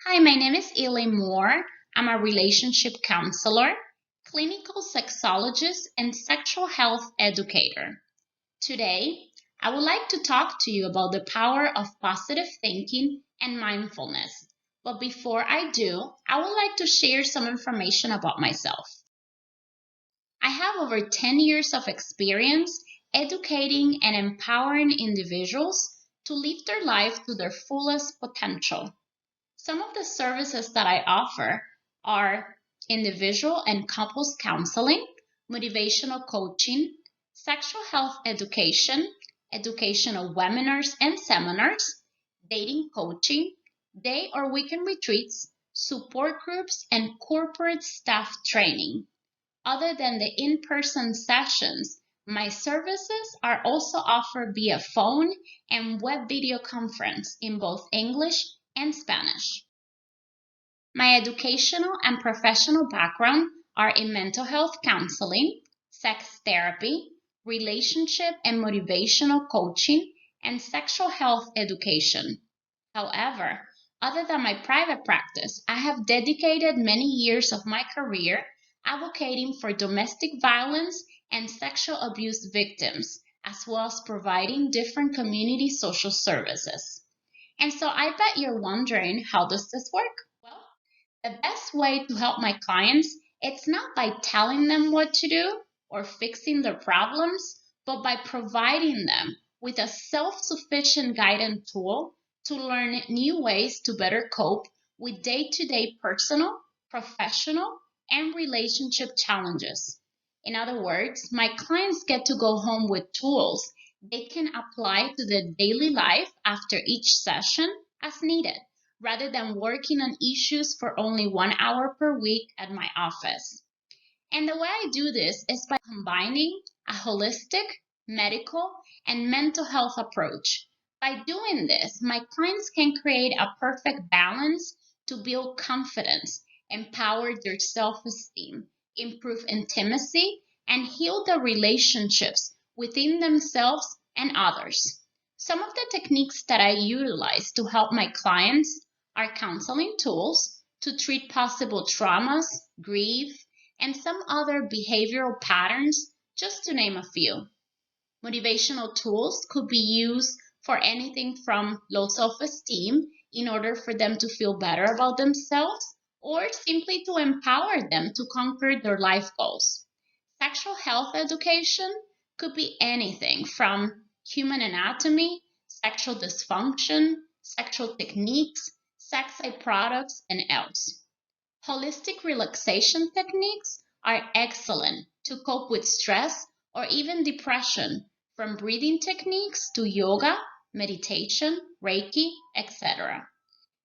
Hi, my name is Elaine Moore. I'm a relationship counselor, clinical sexologist, and sexual health educator. Today, I would like to talk to you about the power of positive thinking and mindfulness. But before I do, I would like to share some information about myself. I have over 10 years of experience educating and empowering individuals to live their life to their fullest potential. Some of the services that I offer are individual and couples counseling, motivational coaching, sexual health education, educational webinars and seminars, dating coaching, day or weekend retreats, support groups, and corporate staff training. Other than the in-person sessions, my services are also offered via phone and web video conference in both English and Spanish. My educational and professional background are in mental health counseling, sex therapy, relationship and motivational coaching, and sexual health education. However, other than my private practice, I have dedicated many years of my career advocating for domestic violence and sexual abuse victims, as well as providing different community social services. And so I bet you're wondering, how does this work? Well, the best way to help my clients, it's not by telling them what to do or fixing their problems, but by providing them with a self-sufficient guidance tool to learn new ways to better cope with day-to-day personal, professional, and relationship challenges. In other words, my clients get to go home with tools they can apply to their daily life after each session as needed, rather than working on issues for only 1 hour per week at my office. And the way I do this is by combining a holistic, medical, and mental health approach. By doing this, my clients can create a perfect balance to build confidence, empower their self esteem, improve intimacy, and heal the relationships within themselves and others. Some of the techniques that I utilize to help my clients are counseling tools to treat possible traumas, grief, and some other behavioral patterns, just to name a few. Motivational tools could be used for anything from low self-esteem in order for them to feel better about themselves, or simply to empower them to conquer their life goals. Sexual health education could be anything from human anatomy, sexual dysfunction, sexual techniques, sex ed products, and else. Holistic relaxation techniques are excellent to cope with stress or even depression, from breathing techniques to yoga, meditation, Reiki, etc.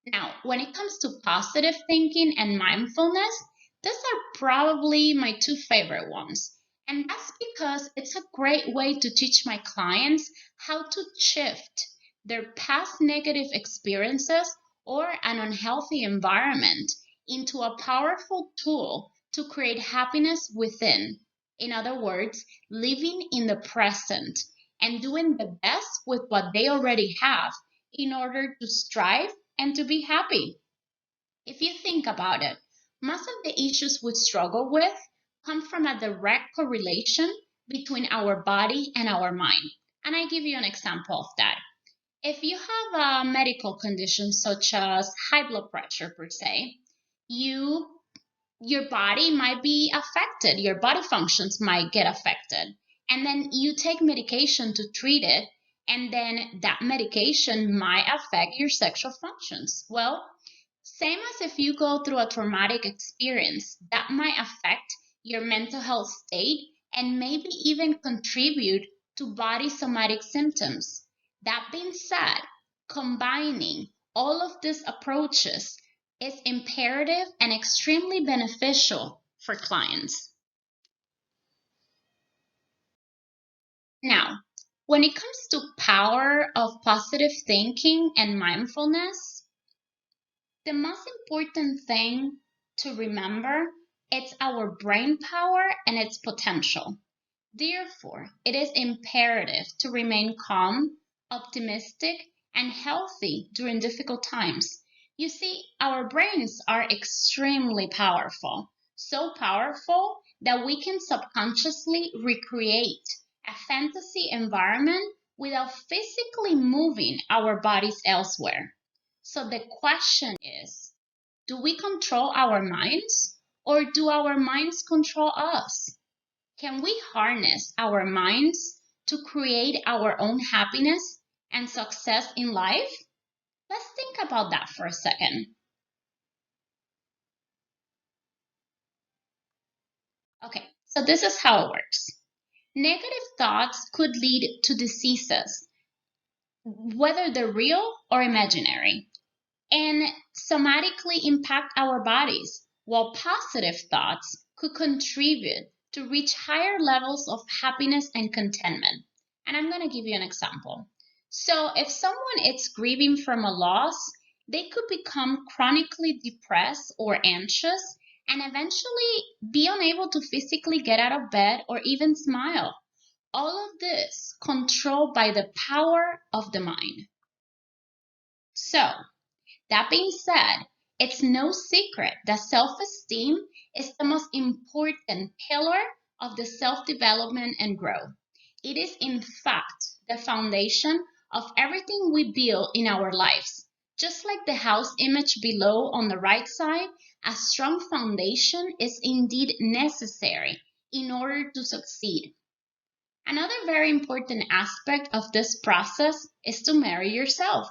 Now, when it comes to positive thinking and mindfulness, these are probably my two favorite ones. And that's because it's a great way to teach my clients how to shift their past negative experiences or an unhealthy environment into a powerful tool to create happiness within. In other words, living in the present and doing the best with what they already have in order to strive and to be happy. If you think about it, most of the issues we struggle with come from a direct correlation between our body and our mind. And I give you an example of that. If you have a medical condition such as high blood pressure per se, you your body might be affected, your body functions might get affected. And then you take medication to treat it, and then that medication might affect your sexual functions. Well, same as if you go through a traumatic experience, that might affect your mental health state and maybe even contribute to body somatic symptoms. That being said, combining all of these approaches is imperative and extremely beneficial for clients. Now, when it comes to power of positive thinking and mindfulness, the most important thing to remember is our brain power and its potential. Therefore, it is imperative to remain calm, optimistic, and healthy during difficult times, You see, our brains are extremely powerful, so powerful that we can subconsciously recreate a fantasy environment without physically moving our bodies elsewhere. So the question is, do we control our minds or do our minds control us? Can we harness our minds to create our own happiness and success in life? Let's think about that for a second. Okay, so this is how it works. Negative thoughts could lead to diseases, whether they're real or imaginary, and somatically impact our bodies, while positive thoughts could contribute to reach higher levels of happiness and contentment. And I'm going to give you an example. So, if someone is grieving from a loss, they could become chronically depressed or anxious and eventually be unable to physically get out of bed or even smile. All of this controlled by the power of the mind. So, that being said, it's no secret that self esteem is the most important pillar of the self development and growth. It is, in fact, the foundation of everything we build in our lives. Just like the house image below on the right side, a strong foundation is indeed necessary in order to succeed. Another very important aspect of this process is to marry yourself.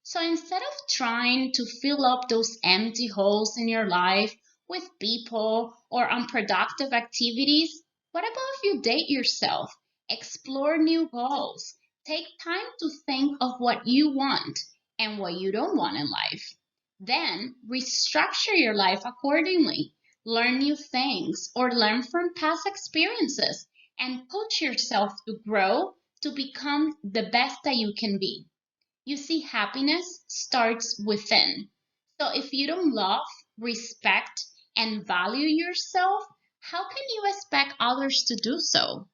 So instead of trying to fill up those empty holes in your life with people or unproductive activities, what about if you date yourself? Explore new goals. Take time to think of what you want and what you don't want in life. Then restructure your life accordingly. Learn new things or learn from past experiences and push yourself to grow to become the best that you can be. You see, happiness starts within. So if you don't love, respect, and value yourself, how can you expect others to do so?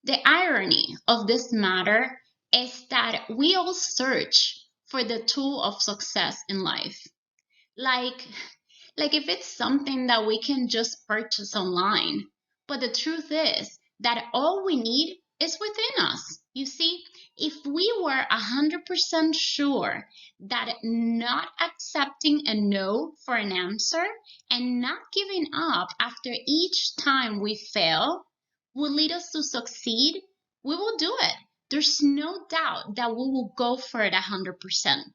The irony of this matter is that we all search for the tool of success in life. Like like if it's something that we can just purchase online. But the truth is that all we need is within us. You see, if we were 100% sure that not accepting a no for an answer and not giving up after each time we fail will lead us to succeed, we will do it. There's no doubt that we will go for it 100%.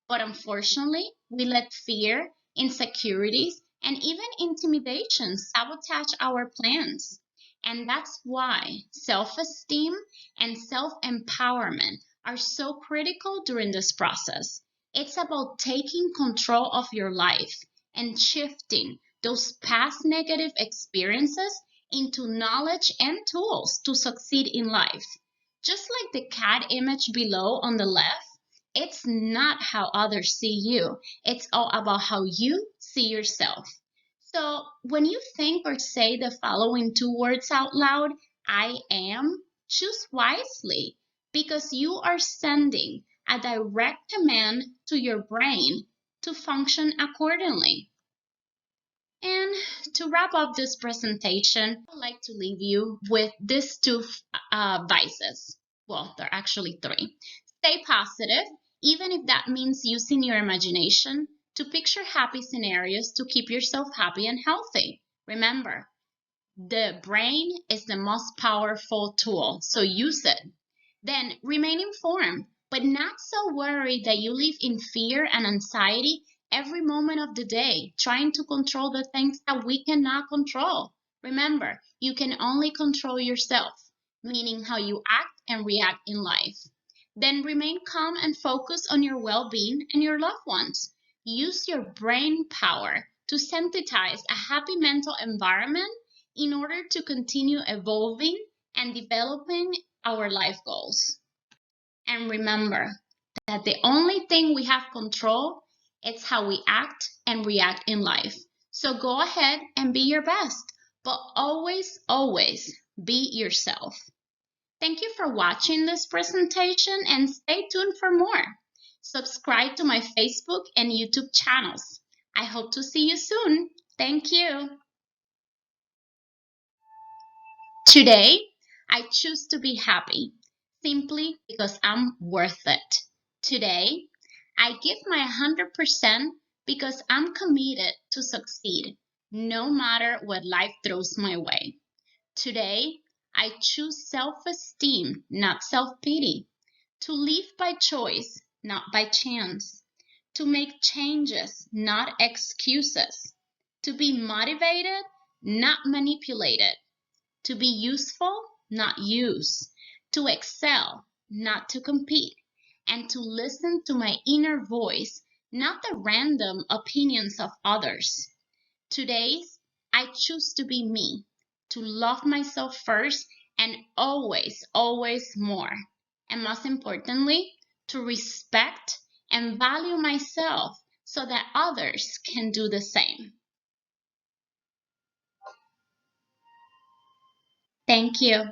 But unfortunately, we let fear, insecurities, and even intimidation sabotage our plans. And that's why self esteem and self empowerment are so critical during this process. It's about taking control of your life and shifting those past negative experiences into knowledge and tools to succeed in life. Just like the cat image below on the left, it's not how others see you. It's all about how you see yourself. So when you think or say the following two words out loud, I am, choose wisely because you are sending a direct command to your brain to function accordingly. And to wrap up this presentation, I'd like to leave you with these two vices. Well, there are actually three. Stay positive, even if that means using your imagination to picture happy scenarios to keep yourself happy and healthy. Remember, the brain is the most powerful tool, so use it. Then remain informed, but not so worried that you live in fear and anxiety every moment of the day, trying to control the things that we cannot control. Remember, you can only control yourself, meaning how you act and react in life. Then remain calm and focus on your well being and your loved ones. Use your brain power to synthesize a happy mental environment in order to continue evolving and developing our life goals. And remember that the only thing we have control is how we act and react in life. So go ahead and be your best, but always, always be yourself. Thank you for watching this presentation and stay tuned for more. Subscribe to my Facebook and YouTube channels. I hope to see you soon. Thank you. Today, I choose to be happy simply because I'm worth it. Today, I give my 100% because I'm committed to succeed, no matter what life throws my way. Today, I choose self-esteem, not self-pity, to live by choice, not by chance, to make changes, not excuses, to be motivated, not manipulated, to be useful, not used, to excel, not to compete, and to listen to my inner voice, not the random opinions of others. Today, I choose to be me, to love myself first and always, always more. And most importantly, to respect and value myself so that others can do the same. Thank you.